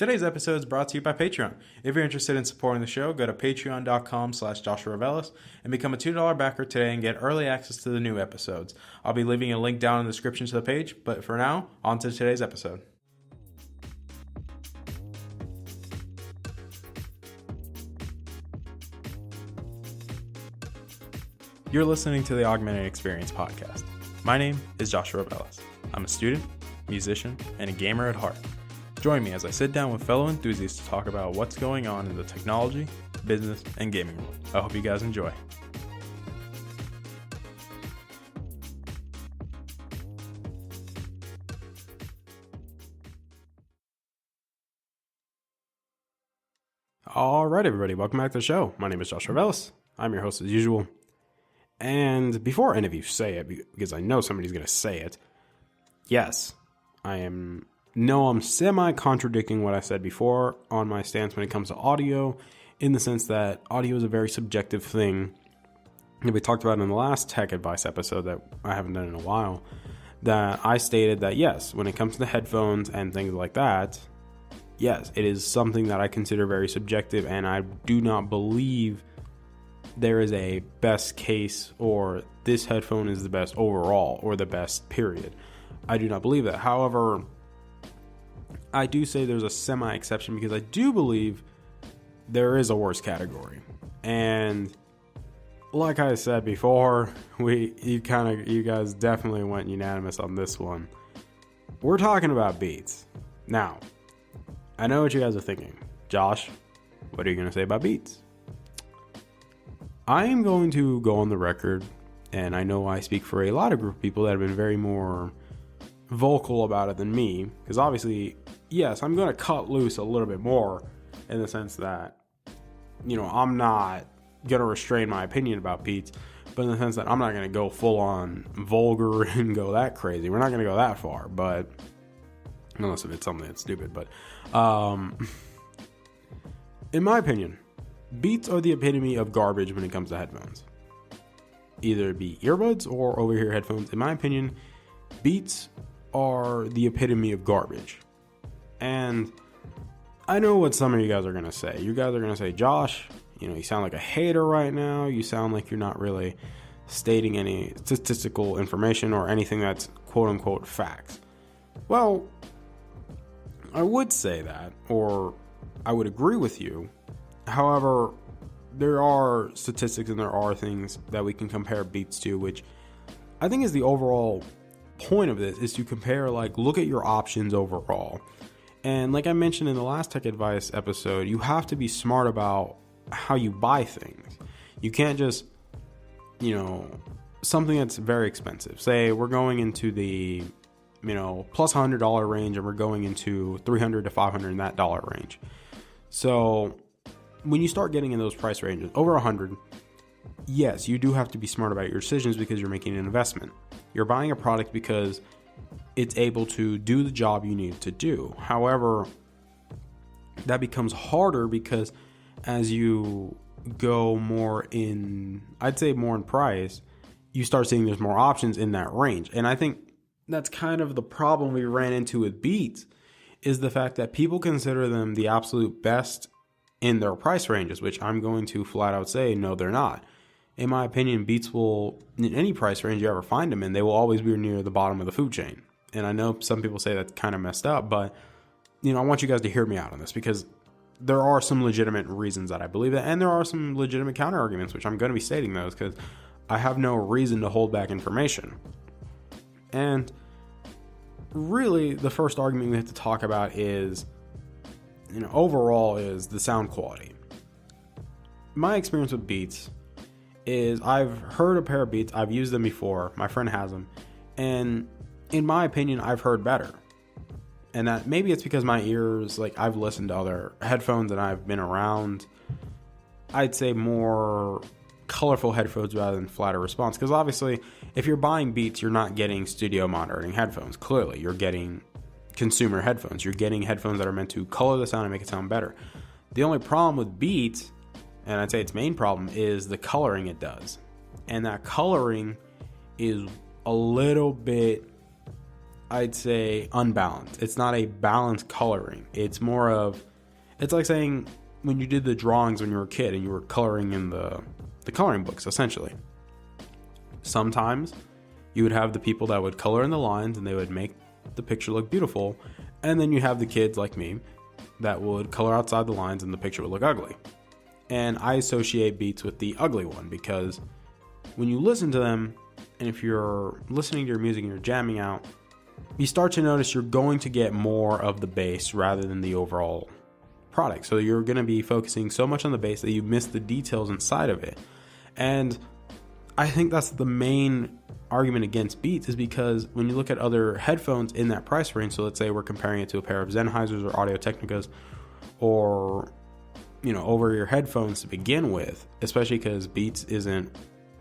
Today's episode is brought to you by Patreon. If you're interested in supporting the show, go to patreon.com/JoshuaRevelis and become a $2 backer today and get early access to the new episodes. I'll be leaving a link down in the description to the page, but for now, on to today's episode. You're listening to the Augmented Experience podcast. My name is Joshua Revelis. I'm a student, musician, and a gamer at heart. Join me as I sit down with fellow enthusiasts to talk about what's going on in the technology, business, and gaming world. I hope you guys enjoy. All right, everybody, welcome back to the show. My name is Joshua Revelis. I'm your host as usual. And before any of you say it, because I know somebody's going to say it, yes, I'm semi-contradicting what I said before on my stance when it comes to audio, in the sense that audio is a very subjective thing. And we talked about in the last tech advice episode that I haven't done in a while, that I stated that yes, when it comes to the headphones and things like that, yes, it is something that I consider very subjective, and I do not believe there is a best case or this headphone is the best overall or the best period. I do not believe that. However, I do say there's a semi-exception because I do believe there is a worse category. And like I said before, you guys definitely went unanimous on this one. We're talking about Beats. Now, I know what you guys are thinking. Josh, what are you going to say about Beats? I am going to go on the record, and I know I speak for a lot of group of people that have been very more vocal about it than me, because obviously, yes, I'm going to cut loose a little bit more in the sense that, I'm not going to restrain my opinion about Beats, but in the sense that I'm not going to go full on vulgar and go that crazy. We're not going to go that far, but unless if it's something that's stupid, but in my opinion, Beats are the epitome of garbage when it comes to headphones. Either be earbuds or over-ear headphones. In my opinion, Beats are the epitome of garbage. And I know what some of you guys are going to say. You guys are going to say, Josh, you sound like a hater right now. You sound like you're not really stating any statistical information or anything that's quote-unquote facts. Well, I would say that, or I would agree with you. However, there are statistics and there are things that we can compare Beats to, which I think is the overall point of this, is to compare, look at your options overall. And like I mentioned in the last tech advice episode, you have to be smart about how you buy things. You can't just, something that's very expensive. Say we're going into the, plus $100 range, and we're going into $300 to $500 in that dollar range. So when you start getting in those price ranges, over 100, yes, you do have to be smart about your decisions because you're making an investment. You're buying a product because it's able to do the job you need it to do. However, that becomes harder because as you go more in price, you start seeing there's more options in that range. And I think that's kind of the problem we ran into with Beats, is the fact that people consider them the absolute best in their price ranges, which I'm going to flat out say, no, they're not. In my opinion, Beats will, in any price range you ever find them in, they will always be near the bottom of the food chain. And I know some people say that's kind of messed up, but, I want you guys to hear me out on this, because there are some legitimate reasons that I believe that, and there are some legitimate counter arguments, which I'm going to be stating those, because I have no reason to hold back information. And really, the first argument we have to talk about is, overall, is the sound quality. My experience with Beats is I've heard a pair of Beats. I've used them before. My friend has them. And in my opinion, I've heard better. And that maybe it's because my ears, I've listened to other headphones and I've been around, I'd say, more colorful headphones rather than flatter response. Because obviously, if you're buying Beats, you're not getting studio monitoring headphones. Clearly, you're getting consumer headphones. You're getting headphones that are meant to color the sound and make it sound better. The only problem with Beats, and I'd say its main problem, is the coloring it does. And that coloring is a little bit I'd say, unbalanced. It's not a balanced coloring. It's like saying when you did the drawings when you were a kid and you were coloring in the coloring books, essentially. Sometimes you would have the people that would color in the lines and they would make the picture look beautiful. And then you have the kids like me that would color outside the lines and the picture would look ugly. And I associate beats with the ugly one because when you listen to them, and if you're listening to your music and you're jamming out, you start to notice you're going to get more of the bass rather than the overall product. So you're going to be focusing so much on the bass that you miss the details inside of it. And I think that's the main argument against Beats, is because when you look at other headphones in that price range, so let's say we're comparing it to a pair of Sennheisers or Audio-Technicas or, over-ear headphones to begin with, especially because Beats isn't,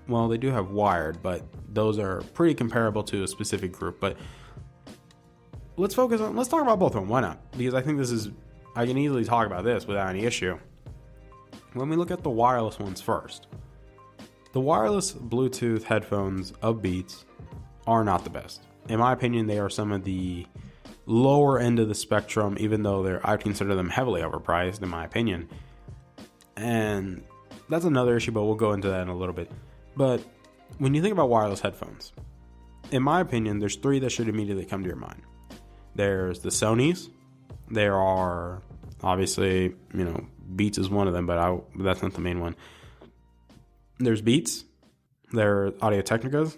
well, they do have wired, but those are pretty comparable to a specific group. But let's talk about both of them. Why not? Because I think I can easily talk about this without any issue. When we look at the wireless ones first, the wireless Bluetooth headphones of Beats are not the best. In my opinion, they are some of the lower end of the spectrum, even though I consider them heavily overpriced, in my opinion. And that's another issue, but we'll go into that in a little bit. But when you think about wireless headphones, in my opinion, there's three that should immediately come to your mind. There's the Sonys. There are, obviously, Beats is one of them, but that's not the main one. There's Beats, there's Audio-Technicas,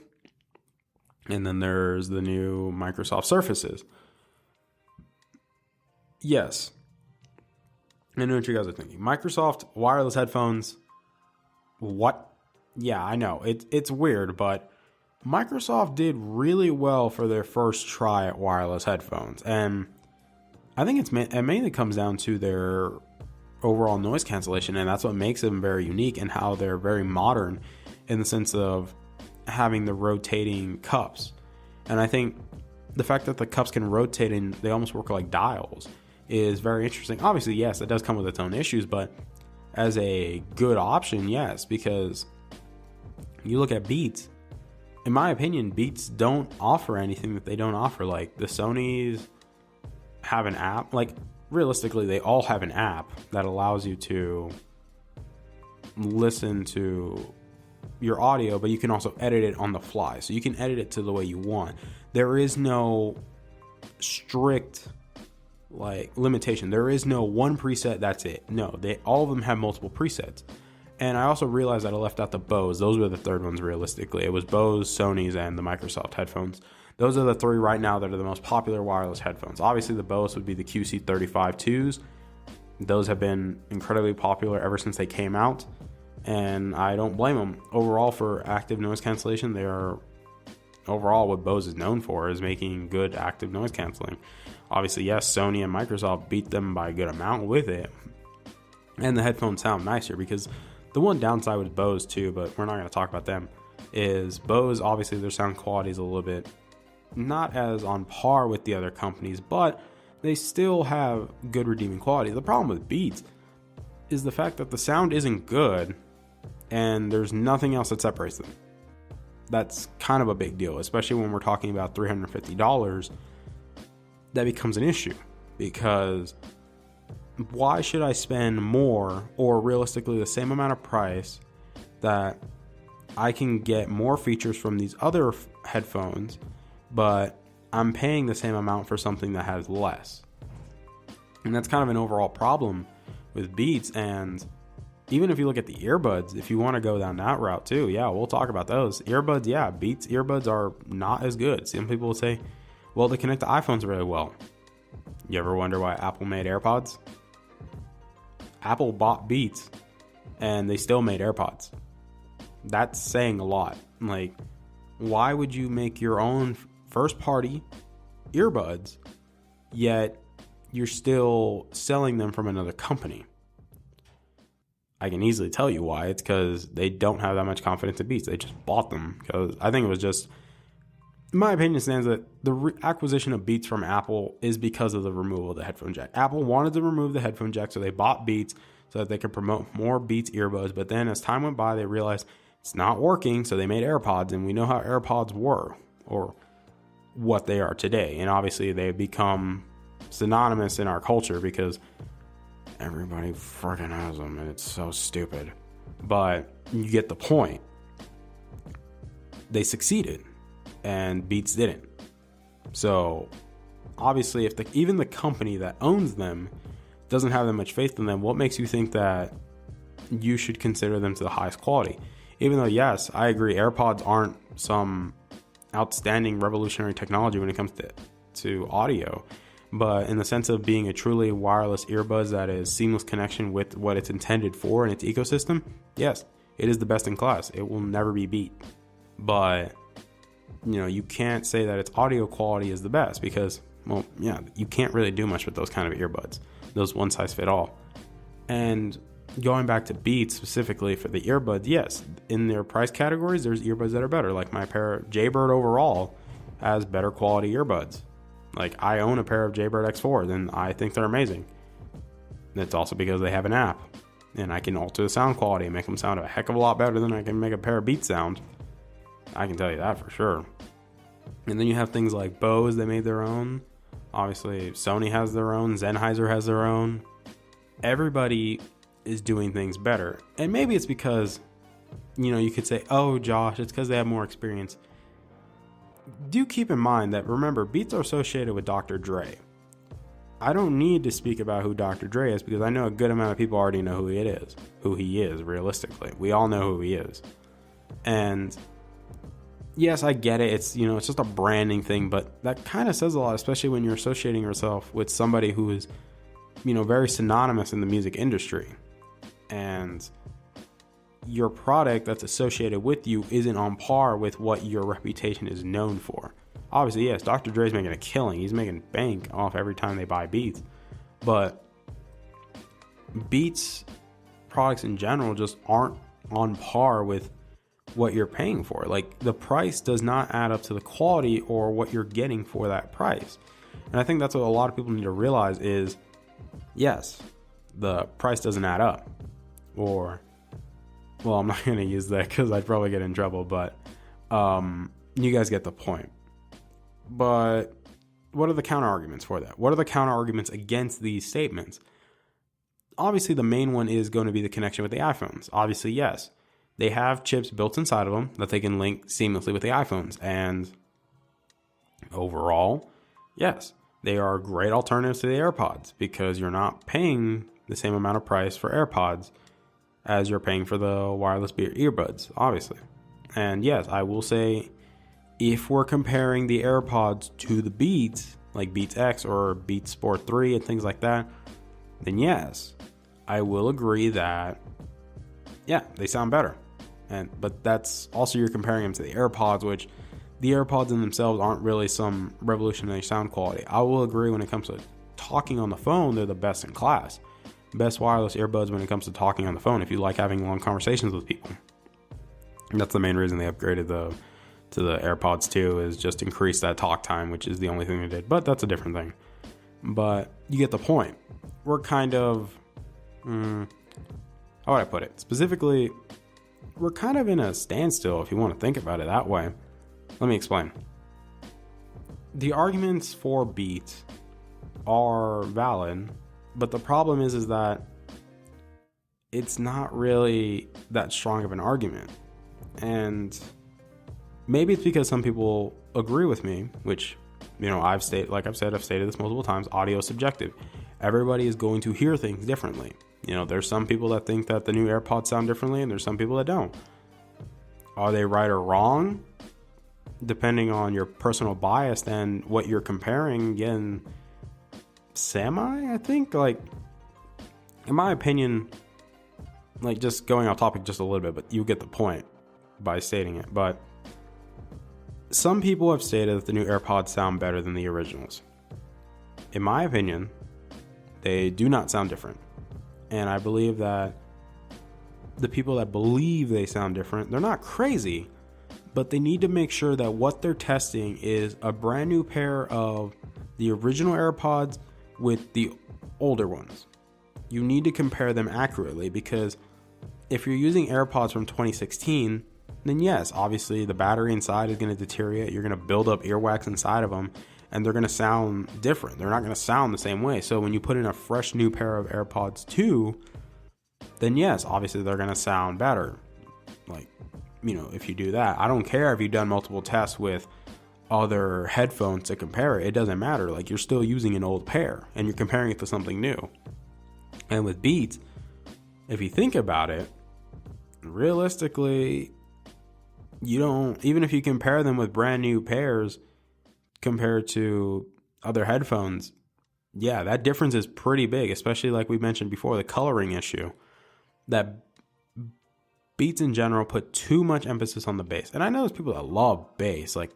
and then there's the new Microsoft Surfaces. Yes, I know what you guys are thinking. Microsoft wireless headphones, what? Yeah, I know, it's weird, but Microsoft did really well for their first try at wireless headphones, and I think it mainly comes down to their overall noise cancellation, and that's what makes them very unique and how they're very modern in the sense of having the rotating cups. And I think the fact that the cups can rotate and they almost work like dials is very interesting. Obviously, yes, it does come with its own issues, but as a good option, yes, because you look at Beats, in my opinion, Beats don't offer anything that they don't offer. Like the Sonys have an app, like realistically, they all have an app that allows you to listen to your audio, but you can also edit it on the fly. So you can edit it to the way you want. There is no strict limitation. There is no one preset, that's it. No, all of them have multiple presets. And I also realized that I left out the Bose. Those were the third ones realistically. It was Bose, Sony's, and the Microsoft headphones. Those are the three right now that are the most popular wireless headphones. Obviously, the Bose would be the QC35-2s. Those have been incredibly popular ever since they came out, and I don't blame them. Overall, for active noise cancellation, they are overall what Bose is known for, is making good active noise canceling. Obviously, yes, Sony and Microsoft beat them by a good amount with it, and the headphones sound nicer because the one downside with Bose too, but we're not going to talk about them, is Bose, obviously their sound quality is a little bit not as on par with the other companies, but they still have good redeeming quality. The problem with Beats is the fact that the sound isn't good and there's nothing else that separates them. That's kind of a big deal, especially when we're talking about $350. That becomes an issue because why should I spend more or realistically the same amount of price that I can get more features from these other headphones, but I'm paying the same amount for something that has less? And that's kind of an overall problem with Beats. And even if you look at the earbuds, if you want to go down that route too, yeah, we'll talk about those. Earbuds, yeah, Beats earbuds are not as good. Some people will say, well, they connect to iPhones really well. You ever wonder why Apple made AirPods? Apple bought Beats and they still made AirPods. That's saying a lot. Like, why would you make your own first party earbuds, yet you're still selling them from another company? I can easily tell you why. It's because they don't have that much confidence in Beats. They just bought them because I think it was just, in my opinion, stands that the acquisition of Beats from Apple is because of the removal of the headphone jack. Apple wanted to remove the headphone jack, so they bought Beats so that they could promote more Beats earbuds. But then as time went by, they realized it's not working, so they made AirPods, and we know how AirPods were. Or what they are today. And obviously they've become synonymous in our culture because everybody freaking has them and it's so stupid. But you get the point. They succeeded and Beats didn't. So obviously if even the company that owns them doesn't have that much faith in them, what makes you think that you should consider them to the highest quality? Even though, yes, I agree, AirPods aren't some outstanding revolutionary technology when it comes to audio, but in the sense of being a truly wireless earbuds that is seamless connection with what it's intended for in its ecosystem, yes, it is the best in class. It will never be beat. But you can't say that its audio quality is the best because, well, yeah, you can't really do much with those kind of earbuds, those one size fit all. And going back to Beats specifically for the earbuds, yes, in their price categories, there's earbuds that are better. Like my pair of Jaybird overall has better quality earbuds. Like I own a pair of Jaybird X4s and I think they're amazing. It's also because they have an app and I can alter the sound quality and make them sound a heck of a lot better than I can make a pair of Beats sound. I can tell you that for sure. And then you have things like Bose, they made their own. Obviously, Sony has their own. Sennheiser has their own. Everybody is doing things better. And maybe it's because, you could say, oh, Josh, it's because they have more experience. Do keep in mind that, remember, Beats are associated with Dr. Dre. I don't need to speak about who Dr. Dre is because I know a good amount of people already know who he is, realistically. We all know who he is. And yes, I get it. It's, it's just a branding thing, but that kind of says a lot, especially when you're associating yourself with somebody who is, very synonymous in the music industry. And your product that's associated with you isn't on par with what your reputation is known for. Obviously, yes, Dr. Dre's making a killing. He's making bank off every time they buy Beats. But Beats products in general just aren't on par with what you're paying for. Like, the price does not add up to the quality or what you're getting for that price. And I think that's what a lot of people need to realize is, yes, the price doesn't add up. Or, well, I'm not going to use that because I'd probably get in trouble, but you guys get the point. But what are the counter arguments for that? What are the counter arguments against these statements? Obviously, the main one is going to be the connection with the iPhones. Obviously, yes, they have chips built inside of them that they can link seamlessly with the iPhones. And overall, yes, they are great alternatives to the AirPods because you're not paying the same amount of price for AirPods as you're paying for the wireless earbuds, obviously. And yes, I will say, if we're comparing the AirPods to the Beats, like Beats X or Beats Sport 3 and things like that, then yes, I will agree that, yeah, they sound better. But that's also, you're comparing them to the AirPods, which the AirPods in themselves aren't really some revolutionary sound quality. I will agree when it comes to talking on the phone, they're the best in class. Best wireless earbuds when it comes to talking on the phone if you like having long conversations with people. And that's the main reason they upgraded to the AirPods 2, is just increase that talk time, which is the only thing they did. But that's a different thing. But you get the point. We're kind of, how would I put it? Specifically, we're kind of in a standstill if you want to think about it that way. Let me explain. The arguments for Beats are valid, but the problem is that it's not really that strong of an argument. And maybe it's because some people agree with me, which, I've stated this multiple times, audio is subjective. Everybody is going to hear things differently. There's some people that think that the new AirPods sound differently, and there's some people that don't. Are they right or wrong? Depending on your personal bias and what you're comparing, again, I think, in my opinion, just going off topic just a little bit, but you get the point by stating it. But some people have stated that the new AirPods sound better than the originals. In my opinion, they do not sound different. And I believe that the people that believe they sound different, they're not crazy, but they need to make sure that what they're testing is a brand new pair of the original AirPods with the older ones. You need to compare them accurately, because if you're using AirPods from 2016 then yes, obviously the battery inside is going to deteriorate. You're going to build up earwax inside of them, and they're going to sound different. They're not going to sound the same way. So when you put in a fresh new pair of AirPods 2, then yes, obviously they're going to sound better. Like, if you do that, I don't care if you've done multiple tests with other headphones to compare it. It doesn't matter. Like, you're still using an old pair and you're comparing it to something new. And with Beats, if you think about it, realistically, even if you compare them with brand new pairs compared to other headphones, yeah, that difference is pretty big, especially like we mentioned before, the coloring issue. That Beats in general put too much emphasis on the bass. And I know there's people that love bass. Like,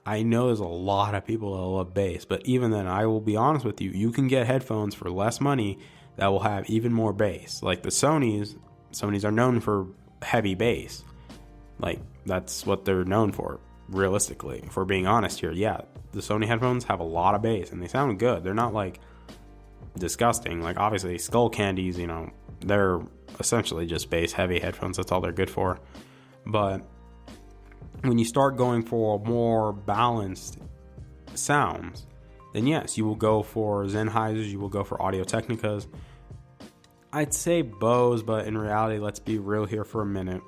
I know there's a lot of people that love bass, but even then, I will be honest with you, you can get headphones for less money that will have even more bass. Like the Sonys are known for heavy bass. Like, that's what they're known for, realistically. If we're being honest here, yeah, the Sony headphones have a lot of bass and they sound good. They're not like disgusting. Like, obviously Skull Candies, they're essentially just bass heavy headphones. That's all they're good for. But when you start going for more balanced sounds, then yes, you will go for Sennheisers, you will go for Audio-Technicas. I'd say Bose, but in reality, let's be real here for a minute.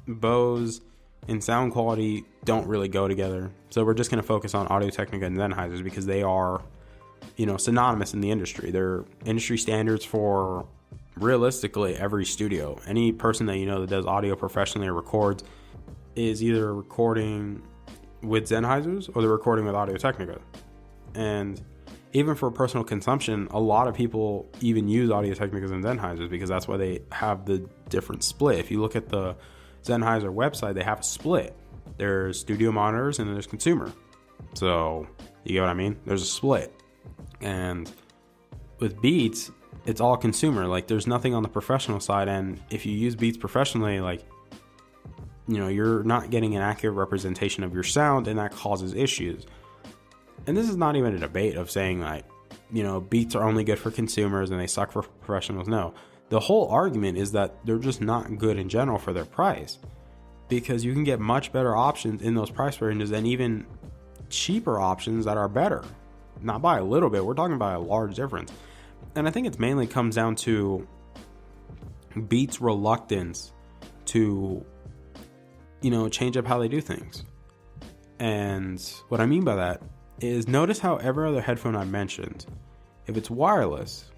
Bose and sound quality don't really go together. So we're just going to focus on Audio-Technica and Sennheisers because they are, synonymous in the industry. They're industry standards for realistically every studio. Any person that that does audio professionally or records is either recording with Sennheisers or they're recording with Audio-Technica. And even for personal consumption, a lot of people even use Audio-Technicas and Sennheisers because that's why they have the different split. If you look at the Sennheiser website, they have a split. There's studio monitors and then there's consumer. So you get what I mean? There's a split. And with Beats, it's all consumer. Like, there's nothing on the professional side. And if you use Beats professionally, like, you're not getting an accurate representation of your sound, and that causes issues. And this is not even a debate of saying like, Beats are only good for consumers and they suck for professionals. No, the whole argument is that they're just not good in general for their price, because you can get much better options in those price ranges and even cheaper options that are better. Not by a little bit, we're talking about a large difference. And I think it mainly comes down to Beats' reluctance to, change up how they do things. And what I mean by that is, notice how every other headphone I mentioned, if it's wireless,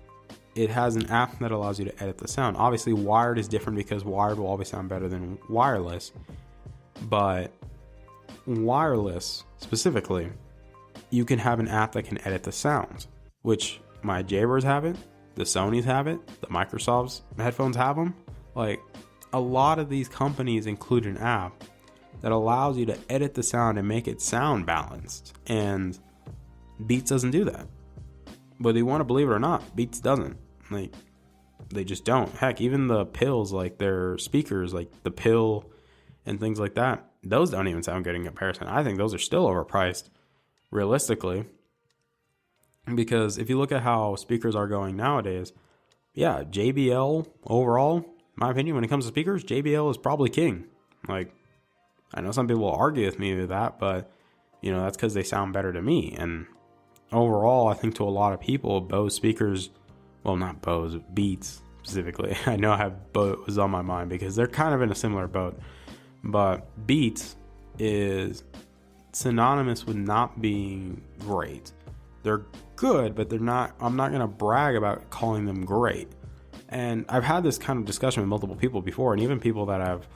it has an app that allows you to edit the sound. Obviously, wired is different because wired will always sound better than wireless. But wireless, specifically, you can have an app that can edit the sounds, which my Jaybirds have it, the Sonys have it, the Microsoft's headphones have them. Like, a lot of these companies include an app that allows you to edit the sound and make it sound balanced. And Beats doesn't do that. Whether you want to believe it or not, Beats doesn't. Like, they just don't. Heck, even the pills, like their speakers, like the pill and things like that, those don't even sound good in comparison. I think those are still overpriced, realistically. Because if you look at how speakers are going nowadays, yeah, JBL overall, in my opinion, when it comes to speakers, JBL is probably king. Like, I know some people will argue with me with that, but, that's because they sound better to me. And overall, I think to a lot of people, Bose speakers, well, not Bose, Beats specifically. I know I have Bose on my mind because they're kind of in a similar boat. But Beats is synonymous with not being great. They're good, but they're not, I'm not going to brag about calling them great. And I've had this kind of discussion with multiple people before, and even people that have,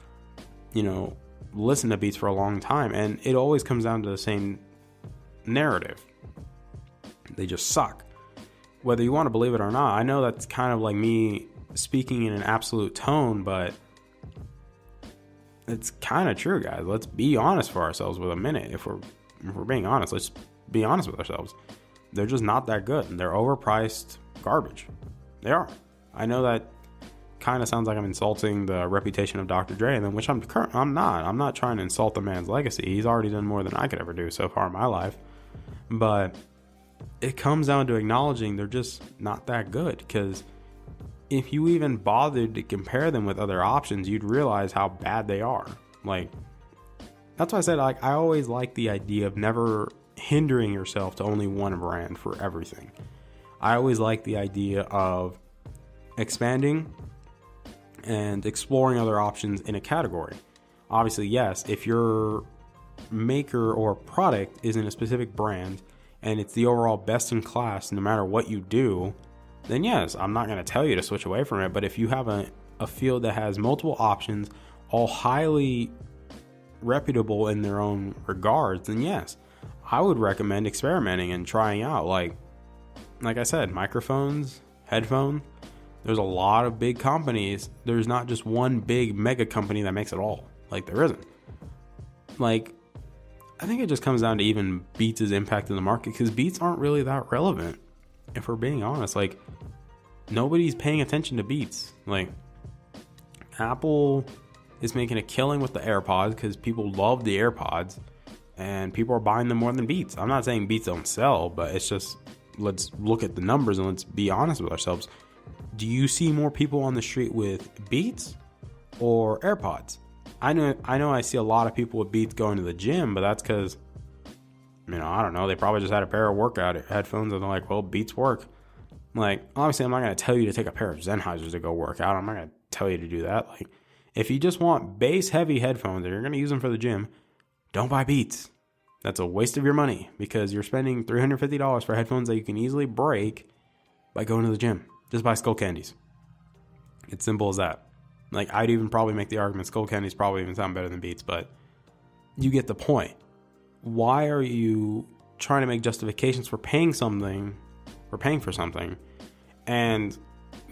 listened to Beats for a long time, and it always comes down to the same narrative. They just suck. Whether you want to believe it or not, I know that's kind of like me speaking in an absolute tone, but it's kind of true, guys. Let's be honest for ourselves with a minute. If we're being honest, let's be honest with ourselves. They're just not that good, and they're overpriced garbage. They are. I know that kind of sounds like I'm insulting the reputation of Dr. Dre, and then which I'm not. I'm not trying to insult the man's legacy. He's already done more than I could ever do so far in my life. But it comes down to acknowledging they're just not that good, because if you even bothered to compare them with other options, you'd realize how bad they are. Like, that's why I said, like, I always like the idea of never hindering yourself to only one brand for everything. I always like the idea of expanding and exploring other options in a category. Obviously, yes, if your maker or product is in a specific brand and it's the overall best in class no matter what you do, then yes, I'm not going to tell you to switch away from it. But if you have a field that has multiple options, all highly reputable in their own regards, then yes, I would recommend experimenting and trying out. Like I said, microphones, headphones, there's a lot of big companies. There's not just one big mega company that makes it all. Like, there isn't. Like, I think it just comes down to even Beats' impact in the market, because Beats aren't really that relevant, if we're being honest. Like, nobody's paying attention to Beats. Like, Apple is making a killing with the AirPods because people love the AirPods and people are buying them more than Beats. I'm not saying Beats don't sell, but it's just, let's look at the numbers and let's be honest with ourselves. Do you see more people on the street with Beats or AirPods? I know I see a lot of people with Beats going to the gym, but that's because, I don't know, they probably just had a pair of workout headphones and they're like, well, Beats work. Like, obviously, I'm not going to tell you to take a pair of Sennheisers to go work out. I'm not going to tell you to do that. Like, if you just want bass heavy headphones and you're going to use them for the gym, don't buy Beats. That's a waste of your money because you're spending $350 for headphones that you can easily break by going to the gym. Just buy Skull Candies. It's simple as that. Like, I'd even probably make the argument Skull Candies probably even sound better than Beats, but you get the point. Why are you trying to make justifications for paying for something and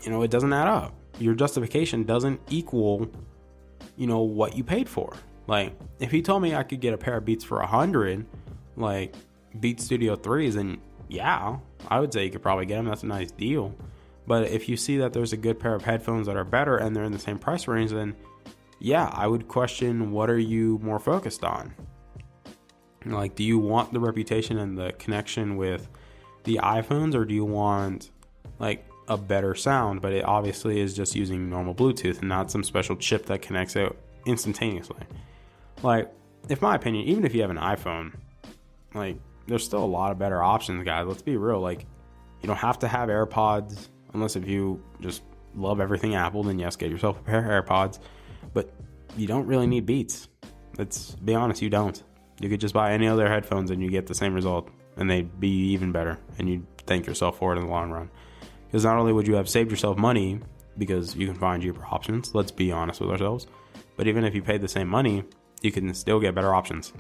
it doesn't add up? Your justification doesn't equal what you paid for. Like, if you told me I could get a pair of Beats for $100, like Beats Studio 3s, then yeah, I would say you could probably get them. That's a nice deal. But if you see that there's a good pair of headphones that are better and they're in the same price range, then yeah, I would question, what are you more focused on? Like, do you want the reputation and the connection with the iPhones, or do you want like a better sound, but it obviously is just using normal Bluetooth and not some special chip that connects it instantaneously? Like, in my opinion, even if you have an iPhone, like, there's still a lot of better options, guys. Let's be real. Like, you don't have to have AirPods, unless if you just love everything Apple, then yes, get yourself a pair of AirPods. But you don't really need Beats. Let's be honest, you don't. You could just buy any other headphones and you get the same result, and they'd be even better, and you'd thank yourself for it in the long run. Because not only would you have saved yourself money, because you can find cheaper options, let's be honest with ourselves, but even if you paid the same money, you can still get better options.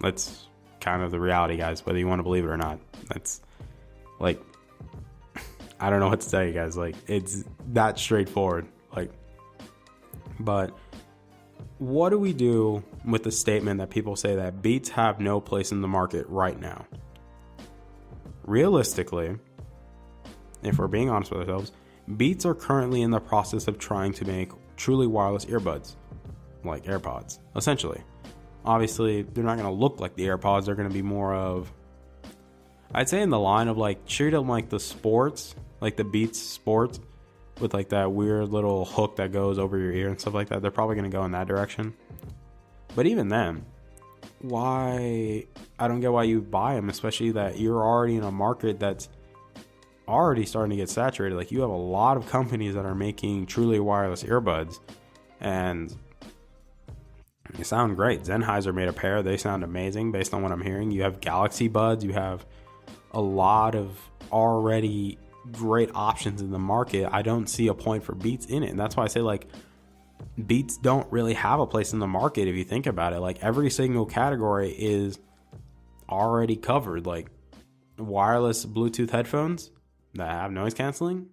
That's kind of the reality, guys, whether you want to believe it or not. That's, like, I don't know what to tell you guys. Like, it's that straightforward. Like, but what do we do with the statement that people say that Beats have no place in the market right now? Realistically, if we're being honest with ourselves, Beats are currently in the process of trying to make truly wireless earbuds, like AirPods, essentially. Obviously, they're not going to look like the AirPods. They're going to be more of, I'd say, in the line of like, treat them like the sports, like the Beats Sports, with like that weird little hook that goes over your ear and stuff like that. They're probably going to go in that direction. But even then, I don't get why you buy them, especially that you're already in a market that's already starting to get saturated. Like, you have a lot of companies that are making truly wireless earbuds, and they sound great. Sennheiser made a pair. They sound amazing based on what I'm hearing. You have Galaxy Buds. You have a lot of already great options in the market. I don't see a point for Beats in it. And that's why I say, like, Beats don't really have a place in the market if you think about it. Like, every single category is already covered. Like, wireless Bluetooth headphones that have noise canceling,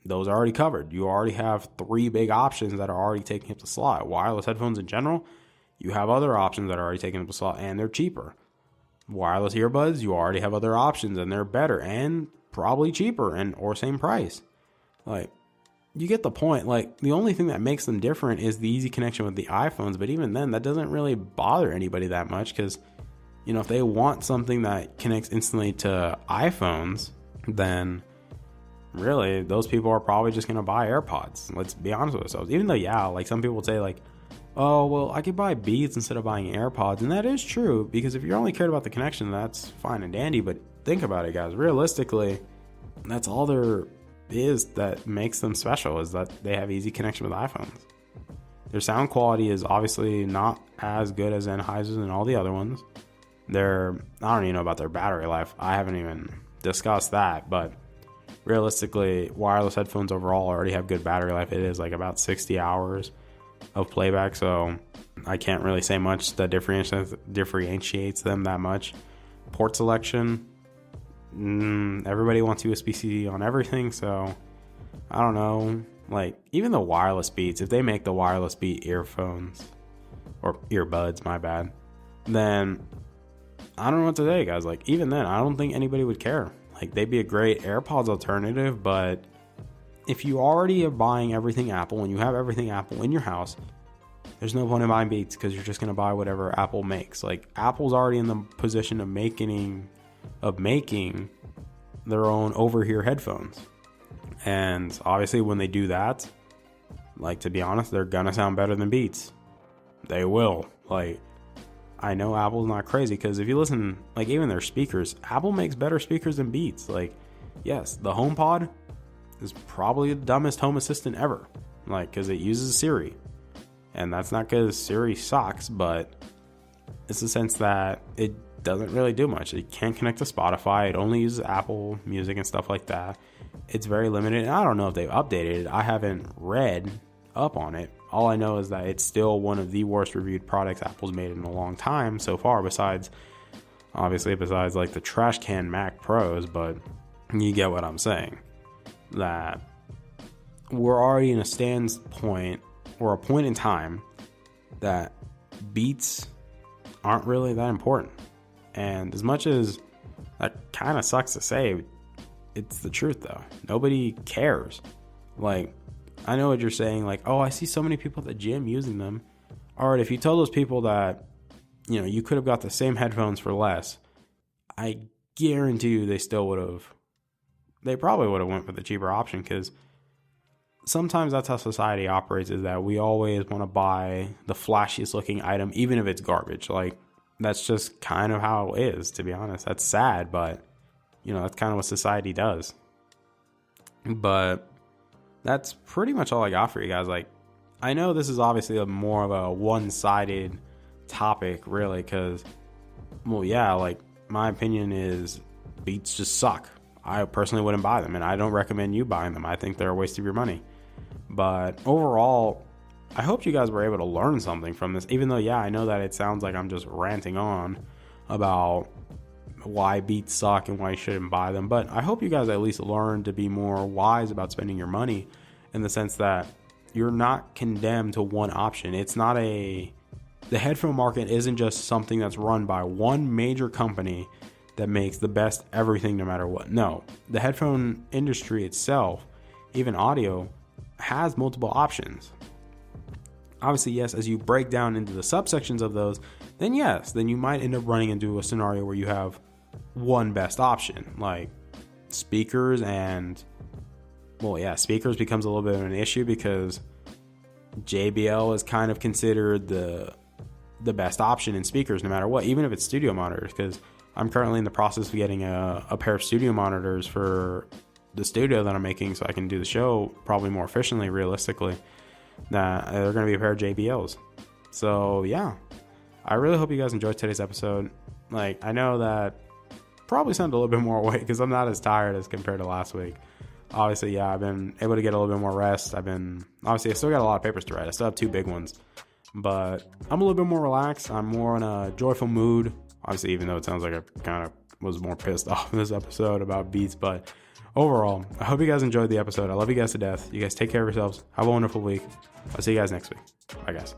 those are already covered. You already have 3 big options that are already taking up the slot. Wireless headphones in general, you have other options that are already taking up the slot, and they're cheaper. Wireless earbuds, you already have other options, and they're better and probably cheaper and or same price. Like, you get the point. Like, the only thing that makes them different is the easy connection with the iPhones, but even then, that doesn't really bother anybody that much, because, if they want something that connects instantly to iPhones, then really, those people are probably just going to buy AirPods. Let's be honest with ourselves. Even though, yeah, like some people would say like, oh, well, I could buy Beats instead of buying AirPods. And that is true, because if you're only cared about the connection, that's fine and dandy. But think about it, guys. Realistically, that's all there is that makes them special, is that they have easy connection with iPhones. Their sound quality is obviously not as good as Sennheiser's and all the other ones. I don't even know about their battery life. I haven't even discussed that, but realistically, wireless headphones overall already have good battery life. It is like about 60 hours of playback, so I can't really say much that differentiates them that much. Port selection, everybody wants USB-C on everything, so I don't know. Like, even the wireless Beats, if they make the wireless Beat earphones, or earbuds, my bad, then I don't know what to say, guys. Like, even then, I don't think anybody would care. Like, they'd be a great AirPods alternative, but if you already are buying everything Apple and you have everything Apple in your house, there's no point in buying Beats, because you're just going to buy whatever Apple makes. Like, Apple's already in the position of making their own over-ear headphones. And obviously when they do that, like, to be honest, they're going to sound better than Beats. They will. Like, I know Apple's not crazy, because if you listen, like, even their speakers, Apple makes better speakers than Beats. Like, yes, the HomePod is probably the dumbest home assistant ever, like, because it uses Siri, and that's not because Siri sucks, but it's the sense that it doesn't really do much. It can't connect to Spotify. It only uses Apple Music and stuff like that. It's very limited, and I don't know if they've updated it. I haven't read up on it. All I know is that it's still one of the worst reviewed products Apple's made in a long time so far, besides like the trash can Mac Pros, but you get what I'm saying. That we're already in a standpoint, or a point in time, that Beats aren't really that important. And as much as that kind of sucks to say, it's the truth though. Nobody cares. Like, I know what you're saying, like, oh, I see so many people at the gym using them. All right, if you tell those people that, you know, you could have got the same headphones for less, I guarantee you they probably would have went for the cheaper option, because sometimes that's how society operates, is that we always want to buy the flashiest looking item, even if it's garbage. Like, that's just kind of how it is, to be honest. That's sad, but, you know, that's kind of what society does. But that's pretty much all I got for you guys. Like, I know this is obviously more of a one-sided topic, really, because, well, yeah, like, my opinion is Beats just suck. I personally wouldn't buy them, and I don't recommend you buying them. I think they're a waste of your money. But overall, I hope you guys were able to learn something from this, even though, yeah, I know that it sounds like I'm just ranting on about why Beats suck and why you shouldn't buy them. But I hope you guys at least learn to be more wise about spending your money, in the sense that you're not condemned to one option. The headphone market isn't just something that's run by one major company that makes the best everything no matter what. No, the headphone industry itself, even audio, has multiple options. Obviously, yes, as you break down into the subsections of those, then you might end up running into a scenario where you have one best option, like speakers. And, well, yeah, speakers becomes a little bit of an issue, because JBL is kind of considered the best option in speakers no matter what, even if it's studio monitors, because I'm currently in the process of getting a pair of studio monitors for the studio that I'm making, so I can do the show probably more efficiently, realistically. That they're going to be a pair of JBLs. So yeah, I really hope you guys enjoyed today's episode. Like, I know that probably sounded a little bit more awake, because I'm not as tired as compared to last week. Obviously, yeah, I've been able to get a little bit more rest. I still got a lot of papers to write. I still have 2 big ones, but I'm a little bit more relaxed. I'm more in a joyful mood. Obviously, even though it sounds like I kind of was more pissed off in this episode about Beats, but overall, I hope you guys enjoyed the episode. I love you guys to death. You guys take care of yourselves. Have a wonderful week. I'll see you guys next week. Bye, guys.